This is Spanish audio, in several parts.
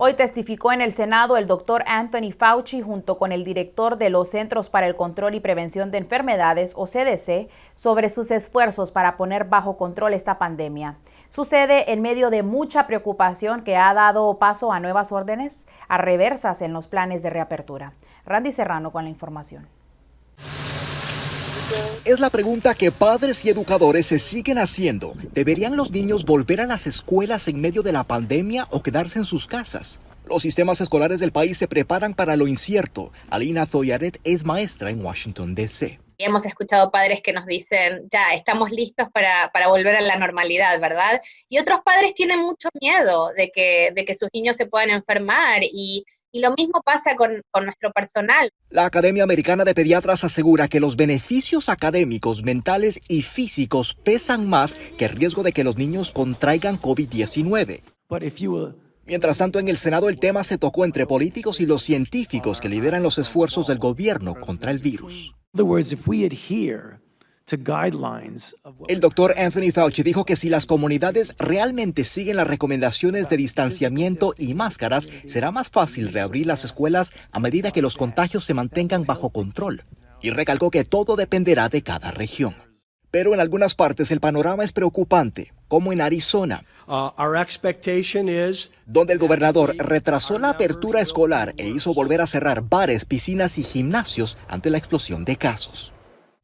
Hoy testificó en el Senado el doctor Anthony Fauci junto con el director de los Centros para el Control y Prevención de Enfermedades, o CDC, sobre sus esfuerzos para poner bajo control esta pandemia. Sucede en medio de mucha preocupación que ha dado paso a nuevas órdenes a reversas en los planes de reapertura. Randy Serrano con la información. Es la pregunta que padres y educadores se siguen haciendo. ¿Deberían los niños volver a las escuelas en medio de la pandemia o quedarse en sus casas? Los sistemas escolares del país se preparan para lo incierto. Alina Zoyaret es maestra en Washington, D.C. Hemos escuchado padres que nos dicen, ya, estamos listos para volver a la normalidad, ¿verdad? Y otros padres tienen mucho miedo de que sus niños se puedan enfermar y lo mismo pasa con nuestro personal. La Academia Americana de Pediatras asegura que los beneficios académicos, mentales y físicos pesan más que el riesgo de que los niños contraigan COVID-19. Mientras tanto, en el Senado el tema se tocó entre políticos y los científicos que lideran los esfuerzos del gobierno contra el virus. El doctor Anthony Fauci dijo que si las comunidades realmente siguen las recomendaciones de distanciamiento y máscaras, será más fácil reabrir las escuelas a medida que los contagios se mantengan bajo control. Y recalcó que todo dependerá de cada región. Pero en algunas partes el panorama es preocupante, como en Arizona, donde el gobernador retrasó la apertura escolar e hizo volver a cerrar bares, piscinas y gimnasios ante la explosión de casos.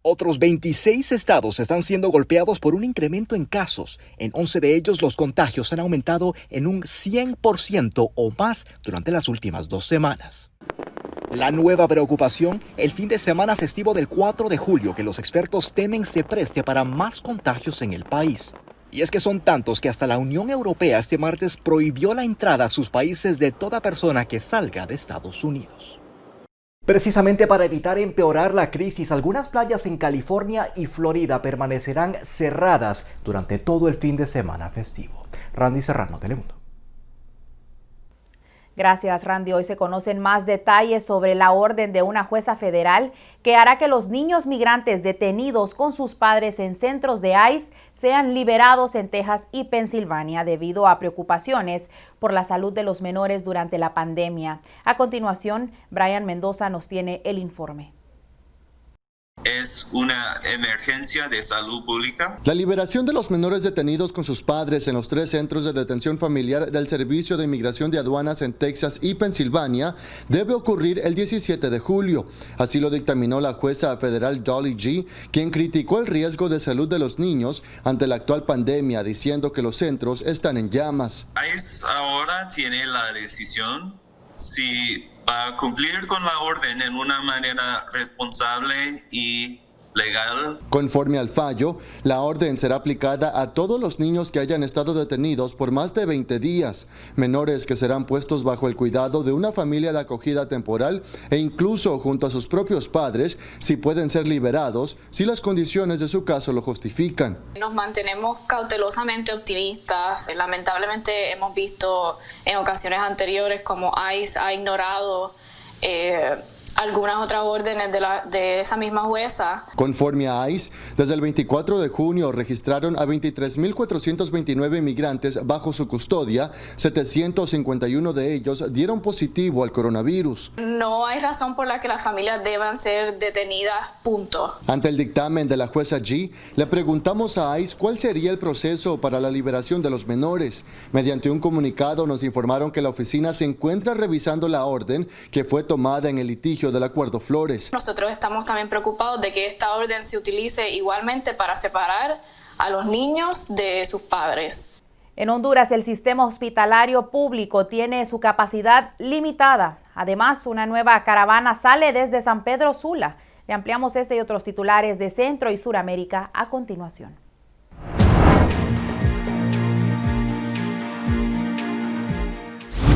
Otros 26 estados están siendo golpeados por un incremento en casos. En 11 de ellos los contagios han aumentado en un 100% o más durante las últimas 2 semanas. La nueva preocupación, el fin de semana festivo del 4 de julio, que los expertos temen se preste para más contagios en el país. Y es que son tantos que hasta la Unión Europea este martes prohibió la entrada a sus países de toda persona que salga de Estados Unidos. Precisamente para evitar empeorar la crisis, algunas playas en California y Florida permanecerán cerradas durante todo el fin de semana festivo. Randy Serrano, Telemundo. Gracias, Randy. Hoy se conocen más detalles sobre la orden de una jueza federal que hará que los niños migrantes detenidos con sus padres en centros de ICE sean liberados en Texas y Pensilvania debido a preocupaciones por la salud de los menores durante la pandemia. A continuación, Brian Mendoza nos tiene el informe. Es una emergencia de salud pública. La liberación de los menores detenidos con sus padres en los 3 centros de detención familiar del Servicio de Inmigración de Aduanas en Texas y Pensilvania debe ocurrir el 17 de julio. Así lo dictaminó la jueza federal Dolly Gee, quien criticó el riesgo de salud de los niños ante la actual pandemia, diciendo que los centros están en llamas. ICE ahora tiene la decisión si va a cumplir con la orden en una manera responsable y legal. Conforme al fallo, la orden será aplicada a todos los niños que hayan estado detenidos por más de 20 días, menores que serán puestos bajo el cuidado de una familia de acogida temporal e incluso junto a sus propios padres si pueden ser liberados si las condiciones de su caso lo justifican. Nos mantenemos cautelosamente optimistas. Lamentablemente hemos visto en ocasiones anteriores como ICE ha ignorado algunas otras órdenes de esa misma jueza. Conforme a ICE, desde el 24 de junio registraron a 23.429 inmigrantes bajo su custodia, 751 de ellos dieron positivo al coronavirus. No hay razón por la que las familias deban ser detenidas, punto. Ante el dictamen de la jueza G, le preguntamos a ICE cuál sería el proceso para la liberación de los menores. Mediante un comunicado nos informaron que la oficina se encuentra revisando la orden que fue tomada en el litigio del Acuerdo Flores. Nosotros estamos también preocupados de que esta orden se utilice igualmente para separar a los niños de sus padres. En Honduras, el sistema hospitalario público tiene su capacidad limitada. Además, una nueva caravana sale desde San Pedro Sula. Le ampliamos este y otros titulares de Centro y Suramérica a continuación.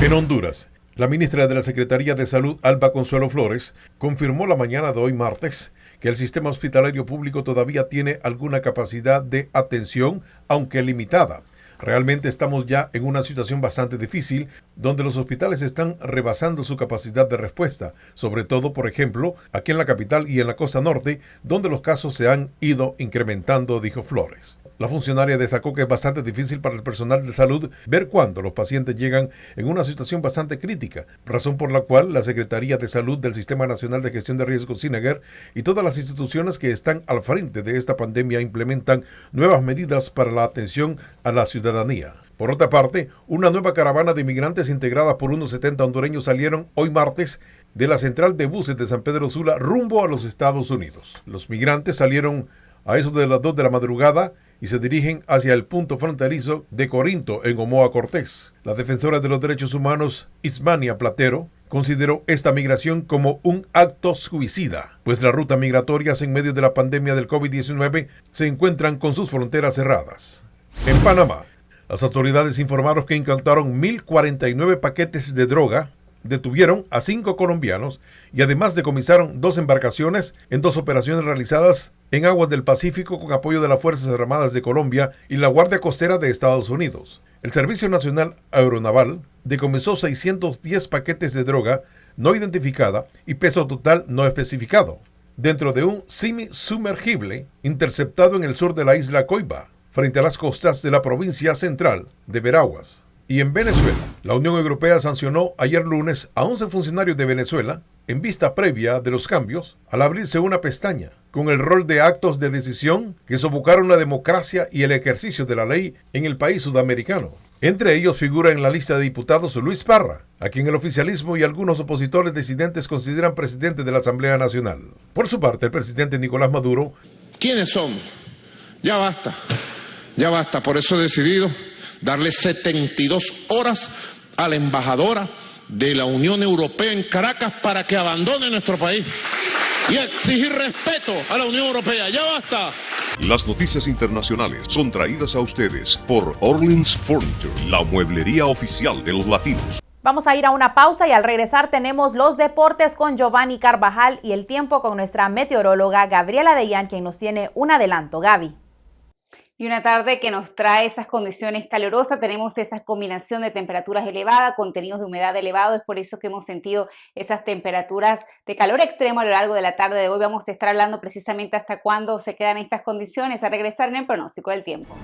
En Honduras, la ministra de la Secretaría de Salud, Alba Consuelo Flores, confirmó la mañana de hoy martes que el sistema hospitalario público todavía tiene alguna capacidad de atención, aunque limitada. Realmente estamos ya en una situación bastante difícil, donde los hospitales están rebasando su capacidad de respuesta, sobre todo, por ejemplo, aquí en la capital y en la costa norte, donde los casos se han ido incrementando, dijo Flores. La funcionaria destacó que es bastante difícil para el personal de salud ver cuándo los pacientes llegan en una situación bastante crítica, razón por la cual la Secretaría de Salud del Sistema Nacional de Gestión de Riesgos SINAGER y todas las instituciones que están al frente de esta pandemia implementan nuevas medidas para la atención a la ciudadanía. Por otra parte, una nueva caravana de inmigrantes integrada por unos 70 hondureños salieron hoy martes de la central de buses de San Pedro Sula rumbo a los Estados Unidos. Los migrantes salieron a eso de las 2 de la madrugada y se dirigen hacia el punto fronterizo de Corinto, en Omoa Cortés. La defensora de los derechos humanos, Ismania Platero, consideró esta migración como un acto suicida, pues las rutas migratorias en medio de la pandemia del COVID-19 se encuentran con sus fronteras cerradas. En Panamá, las autoridades informaron que incautaron 1.049 paquetes de droga, detuvieron a 5 colombianos y además decomisaron 2 embarcaciones en 2 operaciones realizadas en aguas del Pacífico con apoyo de las Fuerzas Armadas de Colombia y la Guardia Costera de Estados Unidos. El Servicio Nacional Aeronaval decomisó 610 paquetes de droga no identificada y peso total no especificado, dentro de un semisumergible interceptado en el sur de la isla Coiba, frente a las costas de la provincia central de Veraguas. Y en Venezuela, la Unión Europea sancionó ayer lunes a 11 funcionarios de Venezuela en vista previa de los cambios al abrirse una pestaña con el rol de actos de decisión que sofocaron la democracia y el ejercicio de la ley en el país sudamericano. Entre ellos figura en la lista de diputados Luis Parra, a quien el oficialismo y algunos opositores disidentes consideran presidente de la Asamblea Nacional. Por su parte, el presidente Nicolás Maduro: ¿quiénes son? Ya basta, ya basta. Por eso he decidido darle 72 horas a la embajadora de la Unión Europea en Caracas para que abandone nuestro país y exigir respeto a la Unión Europea. ¡Ya basta! Las noticias internacionales son traídas a ustedes por Orleans Furniture, la mueblería oficial de los latinos. Vamos a ir a una pausa y al regresar tenemos los deportes con Giovanni Carvajal y el tiempo con nuestra meteoróloga Gabriela Dellán, quien nos tiene un adelanto. Gaby. Y una tarde que nos trae esas condiciones calurosas, tenemos esa combinación de temperaturas elevadas, contenidos de humedad elevado, es por eso que hemos sentido esas temperaturas de calor extremo a lo largo de la tarde de hoy. Vamos a estar hablando precisamente hasta cuándo se quedan estas condiciones, a regresar en el pronóstico del tiempo.